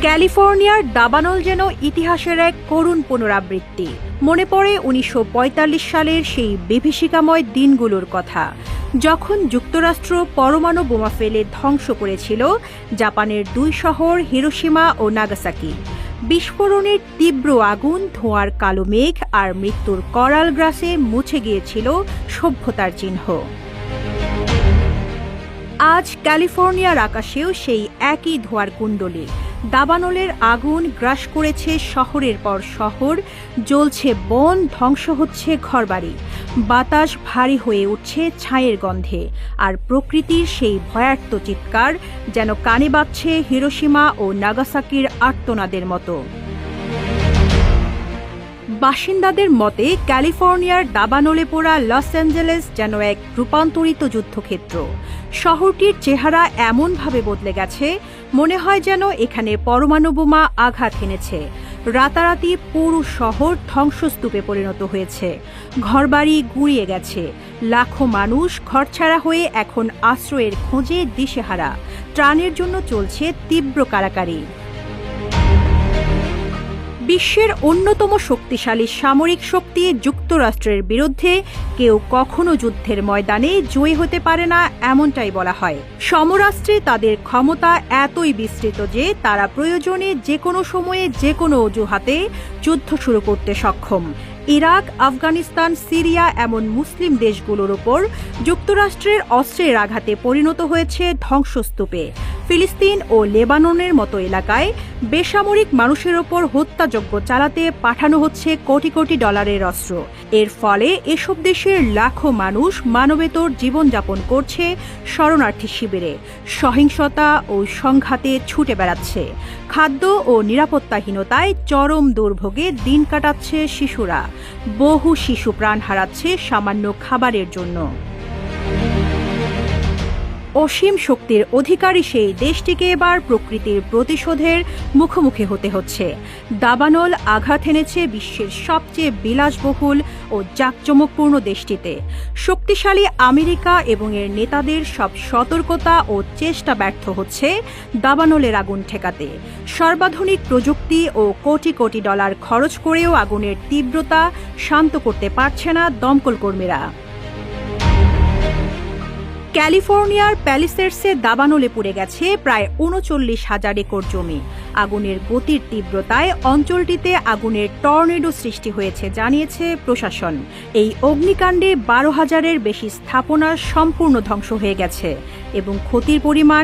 ক্যালিফোর্নিয়ার দাবানল যেন ইতিহাসের এক করুণ পুনরাবৃত্তি। মনে পড়ে ১৯৪৫ সালের সেই বিভীষিকাময় দিনগুলোর কথা, যখন যুক্তরাষ্ট্র পরমাণু বোমা ফেলে ধ্বংস করেছিল জাপানের দুই শহর হিরোশিমা ও নাগাসাকি। বিস্ফোরণের তীব্র আগুন, ধোঁয়ার কালো মেঘ আর মৃত্যুর করাল গ্রাসে মুছে গিয়েছিল সভ্যতার চিহ্ন। আজ ক্যালিফোর্নিয়ার আকাশেও সেই একই ধোঁয়ার কুণ্ডলী। দাবানলের আগুন গ্রাস করেছে শহরের পর শহর, জ্বলছে বন, ধ্বংস হচ্ছে ঘরবাড়ি। বাতাস ভারী হয়ে উঠছে ছাইয়ের গন্ধে, আর প্রকৃতির সেই ভয়ার্ত চিৎকার যেন কানে বাজছে হিরোশিমা ও নাগাসাকির আর্তনাদের মতো। বাসিন্দাদের মতে ক্যালিফোর্নিয়ার দাবানলে পোড়া লস অ্যাঞ্জেলেস যেন এক রূপান্তরিত যুদ্ধক্ষেত্র। শহরটির চেহারা এমনভাবে বদলে গেছে, মনে হয় যেন এখানে পরমাণু বোমা আঘাত হেনেছে। রাতারাতি পুরো শহর ধ্বংসস্তূপে পরিণত হয়েছে, ঘরবাড়ি গুঁড়িয়ে গেছে। লাখো মানুষ ঘরছাড়া হয়ে এখন আশ্রয়ের খোঁজে দিশেহারা। ত্রাণের জন্য চলছে তীব্র কারাকারি। বিশ্বের অন্যতম শক্তিশালী সামরিক শক্তি যুক্তরাষ্ট্রের বিরুদ্ধে কেউ কখনো যুদ্ধের ময়দানে জয়ী হতে পারে না, এমনটাই বলা হয়। সমরাষ্ট্রে তাদের ক্ষমতা এতই বিস্তৃত যে তারা প্রয়োজনে যে কোনো সময়ে যে কোনো অজুহাতে যুদ্ধ শুরু করতে সক্ষম। ইরাক, আফগানিস্তান, সিরিয়া এমন মুসলিম দেশগুলোর ওপর যুক্তরাষ্ট্রের অস্ত্রের আঘাতে পরিণত হয়েছে ধ্বংসস্তূপে। ফিলিস্তিন ও লেবাননের মতো এলাকায় বেসামরিক মানুষের ওপর হত্যাযজ্ঞ চালাতে পাঠানো হচ্ছে কোটি কোটি ডলারের অস্ত্র। এর ফলে এসব দেশের লাখো মানুষ মানবেতর জীবনযাপন করছে শরণার্থী শিবিরে, সহিংসতা ও সংঘাতে ছুটে বেড়াচ্ছে। খাদ্য ও নিরাপত্তাহীনতায় চরম দুর্ভোগে দিন কাটাচ্ছে শিশুরা। বহু শিশু প্রাণ হারাচ্ছে সামান্য খাবারের জন্য। অসীম শক্তির অধিকারী সেই দেশটিকে এবার প্রকৃতির প্রতিশোধের মুখোমুখি হতে হচ্ছে। দাবানল আঘাত এনেছে বিশ্বের সবচেয়ে বিলাসবহুল ও জাঁকজমকপূর্ণ দেশটিতে। শক্তিশালী আমেরিকা এবং এর নেতাদের সব সতর্কতা ও চেষ্টা ব্যর্থ হচ্ছে দাবানলের আগুন ঠেকাতে। সর্বাধুনিক প্রযুক্তি ও কোটি কোটি ডলার খরচ করেও আগুনের তীব্রতা শান্ত করতে পারছে না দমকল কর্মীরা। ক্যালিফোর্নিয়ার প্যালিসেডসে দাবানলে পুড়ে গেছে প্রায় ৩৯,০০০ একর জমি। আগুনের গতির তীব্রতায় অঞ্চলটিতে আগুনের টর্নেডো সৃষ্টি হয়েছে জানিয়েছে প্রশাসন। এই অগ্নিকাণ্ডে ১২,০০০-এর বেশি স্থাপনা সম্পূর্ণ ধ্বংস হয়ে গেছে এবং ক্ষতির পরিমাণ